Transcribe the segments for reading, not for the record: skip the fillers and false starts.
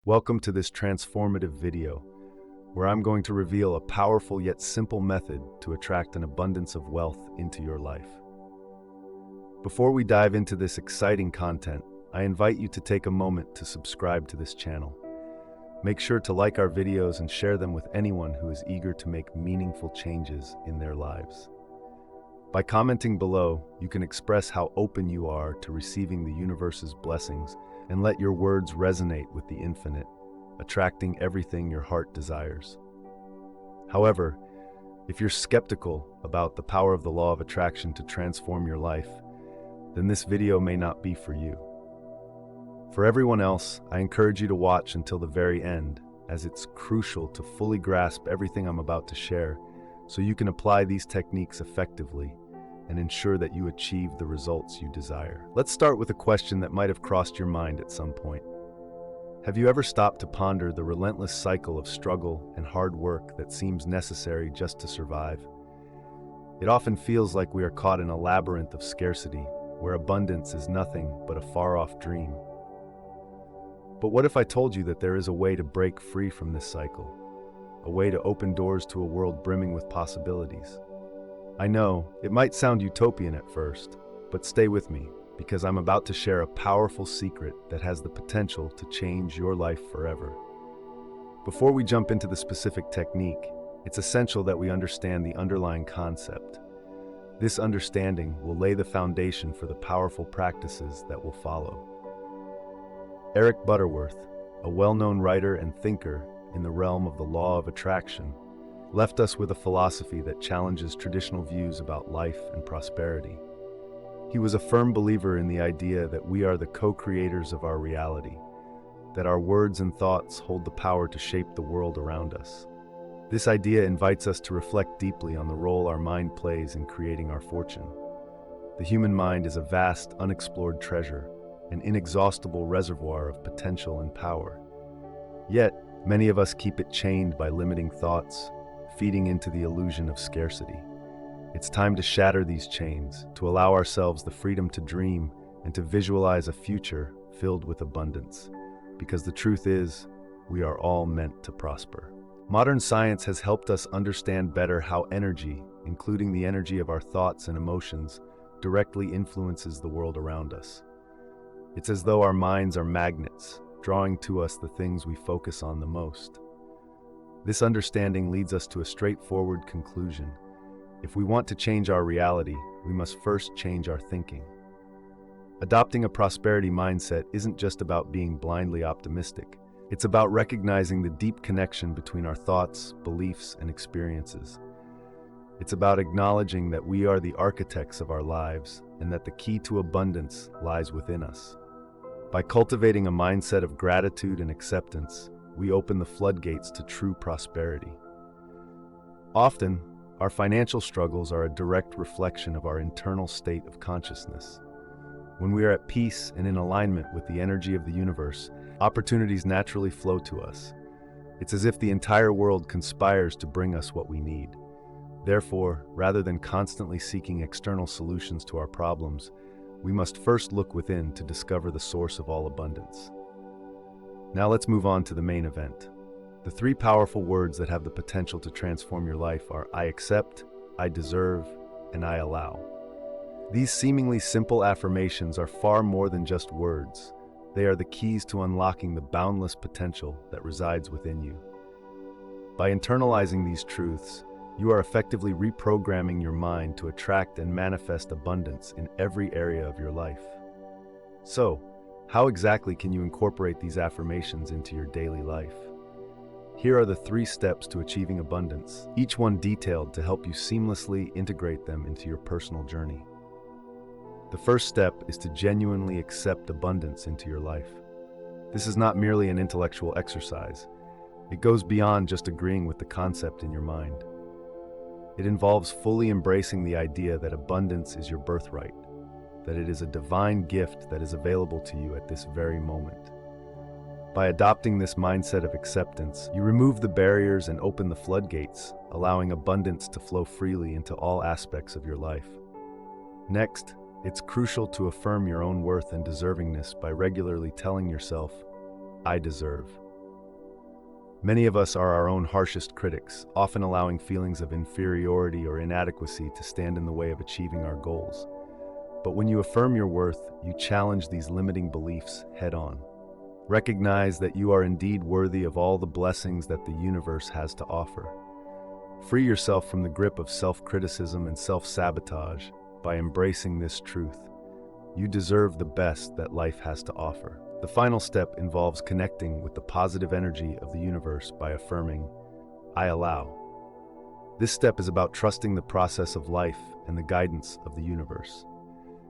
Welcome to this transformative video, where I'm going to reveal a powerful yet simple method to attract an abundance of wealth into your life. Before we dive into this exciting content, I invite you to take a moment to subscribe to this channel. Make sure to like our videos and share them with anyone who is eager to make meaningful changes in their lives. By commenting below, you can express how open you are to receiving the universe's blessings and let your words resonate with the infinite, attracting everything your heart desires. However, if you're skeptical about the power of the law of attraction to transform your life, then this video may not be for you. For everyone else, I encourage you to watch until the very end, as it's crucial to fully grasp everything I'm about to share so you can apply these techniques effectively and ensure that you achieve the results you desire. Let's start with a question that might have crossed your mind at some point. Have you ever stopped to ponder the relentless cycle of struggle and hard work that seems necessary just to survive? It often feels like we are caught in a labyrinth of scarcity, where abundance is nothing but a far-off dream. But what if I told you that there is a way to break free from this cycle? A way to open doors to a world brimming with possibilities? I know, it might sound utopian at first, but stay with me, because I'm about to share a powerful secret that has the potential to change your life forever. Before we jump into the specific technique, it's essential that we understand the underlying concept. This understanding will lay the foundation for the powerful practices that will follow. Eric Butterworth, a well-known writer and thinker in the realm of the law of attraction, left us with a philosophy that challenges traditional views about life and prosperity. He was a firm believer in the idea that we are the co-creators of our reality, that our words and thoughts hold the power to shape the world around us. This idea invites us to reflect deeply on the role our mind plays in creating our fortune. The human mind is a vast, unexplored treasure, an inexhaustible reservoir of potential and power. Yet, many of us keep it chained by limiting thoughts, feeding into the illusion of scarcity. It's time to shatter these chains, to allow ourselves the freedom to dream and to visualize a future filled with abundance. Because the truth is, we are all meant to prosper. Modern science has helped us understand better how energy, including the energy of our thoughts and emotions, directly influences the world around us. It's as though our minds are magnets, drawing to us the things we focus on the most. This understanding leads us to a straightforward conclusion. If we want to change our reality, we must first change our thinking. Adopting a prosperity mindset isn't just about being blindly optimistic. It's about recognizing the deep connection between our thoughts, beliefs, and experiences. It's about acknowledging that we are the architects of our lives and that the key to abundance lies within us. By cultivating a mindset of gratitude and acceptance, we open the floodgates to true prosperity. Often, our financial struggles are a direct reflection of our internal state of consciousness. When we are at peace and in alignment with the energy of the universe, opportunities naturally flow to us. It's as if the entire world conspires to bring us what we need. Therefore, rather than constantly seeking external solutions to our problems, we must first look within to discover the source of all abundance. Now let's move on to the main event. The three powerful words that have the potential to transform your life are I accept, I deserve, and I allow. These seemingly simple affirmations are far more than just words. They are the keys to unlocking the boundless potential that resides within you. By internalizing these truths, you are effectively reprogramming your mind to attract and manifest abundance in every area of your life. So, how exactly can you incorporate these affirmations into your daily life? Here are the 3 steps to achieving abundance, each one detailed to help you seamlessly integrate them into your personal journey. The first step is to genuinely accept abundance into your life. This is not merely an intellectual exercise. It goes beyond just agreeing with the concept in your mind. It involves fully embracing the idea that abundance is your birthright, that it is a divine gift that is available to you at this very moment. By adopting this mindset of acceptance, you remove the barriers and open the floodgates, allowing abundance to flow freely into all aspects of your life. Next, it's crucial to affirm your own worth and deservingness by regularly telling yourself, I deserve. Many of us are our own harshest critics, often allowing feelings of inferiority or inadequacy to stand in the way of achieving our goals. But when you affirm your worth, you challenge these limiting beliefs head-on. Recognize that you are indeed worthy of all the blessings that the universe has to offer. Free yourself from the grip of self-criticism and self-sabotage by embracing this truth. You deserve the best that life has to offer. The final step involves connecting with the positive energy of the universe by affirming, "I allow." This step is about trusting the process of life and the guidance of the universe.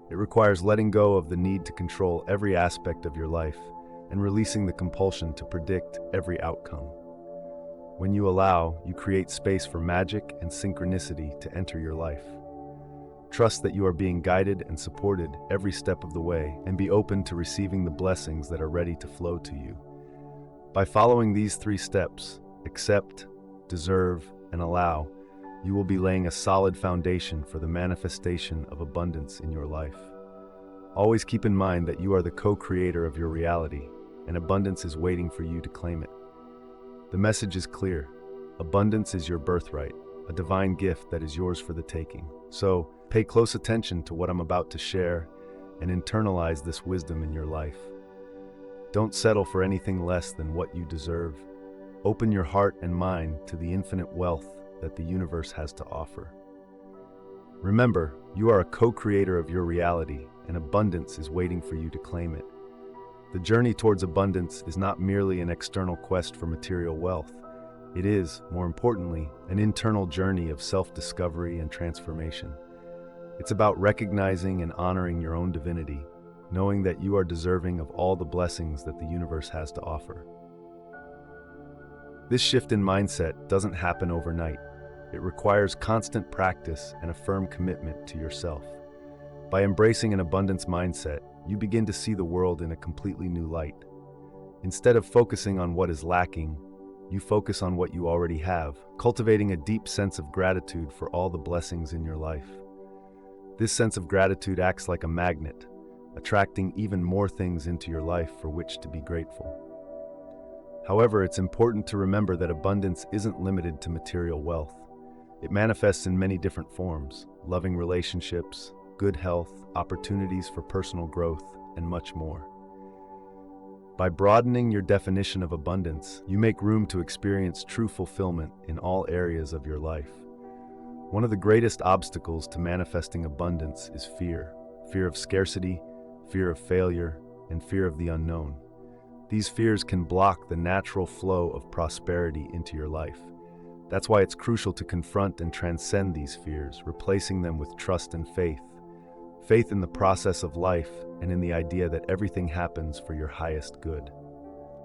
It requires letting go of the need to control every aspect of your life and releasing the compulsion to predict every outcome. When you allow, you create space for magic and synchronicity to enter your life. Trust that you are being guided and supported every step of the way, and be open to receiving the blessings that are ready to flow to you. By following these 3 steps, accept, deserve, and allow, you will be laying a solid foundation for the manifestation of abundance in your life. Always keep in mind that you are the co-creator of your reality, and abundance is waiting for you to claim it. The message is clear. Abundance is your birthright, a divine gift that is yours for the taking. So, pay close attention to what I'm about to share and internalize this wisdom in your life. Don't settle for anything less than what you deserve. Open your heart and mind to the infinite wealth that the universe has to offer. Remember, you are a co-creator of your reality, and abundance is waiting for you to claim it. The journey towards abundance is not merely an external quest for material wealth. It is, more importantly, an internal journey of self-discovery and transformation. It's about recognizing and honoring your own divinity, knowing that you are deserving of all the blessings that the universe has to offer. This shift in mindset doesn't happen overnight. It requires constant practice and a firm commitment to yourself. By embracing an abundance mindset, you begin to see the world in a completely new light. Instead of focusing on what is lacking, you focus on what you already have, cultivating a deep sense of gratitude for all the blessings in your life. This sense of gratitude acts like a magnet, attracting even more things into your life for which to be grateful. However, it's important to remember that abundance isn't limited to material wealth. It manifests in many different forms: loving relationships, good health, opportunities for personal growth, and much more. By broadening your definition of abundance, you make room to experience true fulfillment in all areas of your life. One of the greatest obstacles to manifesting abundance is fear. Fear of scarcity, fear of failure, and fear of the unknown. These fears can block the natural flow of prosperity into your life. That's why it's crucial to confront and transcend these fears, replacing them with trust and faith. Faith in the process of life and in the idea that everything happens for your highest good.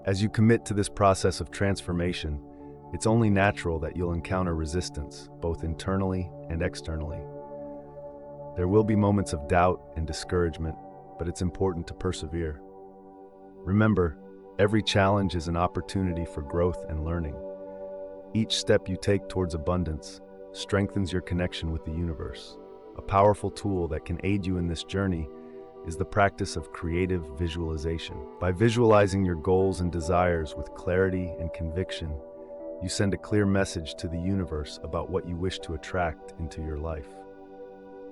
As you commit to this process of transformation, it's only natural that you'll encounter resistance, both internally and externally. There will be moments of doubt and discouragement, but it's important to persevere. Remember, every challenge is an opportunity for growth and learning. Each step you take towards abundance strengthens your connection with the universe. A powerful tool that can aid you in this journey is the practice of creative visualization. By visualizing your goals and desires with clarity and conviction, you send a clear message to the universe about what you wish to attract into your life.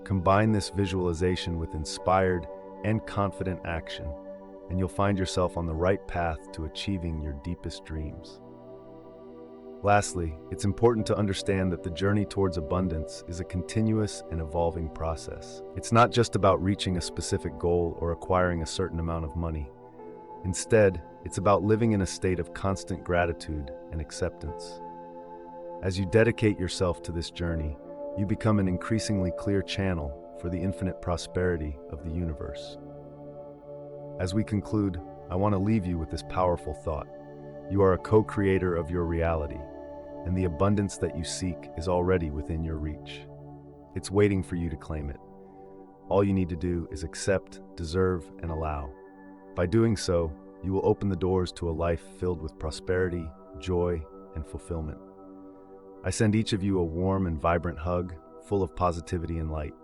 Combine this visualization with inspired and confident action, and you'll find yourself on the right path to achieving your deepest dreams. Lastly, it's important to understand that the journey towards abundance is a continuous and evolving process. It's not just about reaching a specific goal or acquiring a certain amount of money. Instead, it's about living in a state of constant gratitude and acceptance. As you dedicate yourself to this journey, you become an increasingly clear channel for the infinite prosperity of the universe. As we conclude, I want to leave you with this powerful thought. You are a co-creator of your reality, and the abundance that you seek is already within your reach. It's waiting for you to claim it. All you need to do is accept, deserve, and allow. By doing so, you will open the doors to a life filled with prosperity, joy, and fulfillment. I send each of you a warm and vibrant hug, full of positivity and light.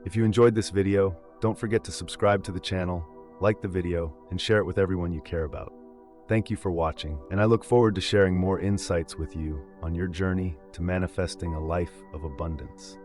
If you enjoyed this video, don't forget to subscribe to the channel, like the video, and share it with everyone you care about. Thank you for watching, and I look forward to sharing more insights with you on your journey to manifesting a life of abundance.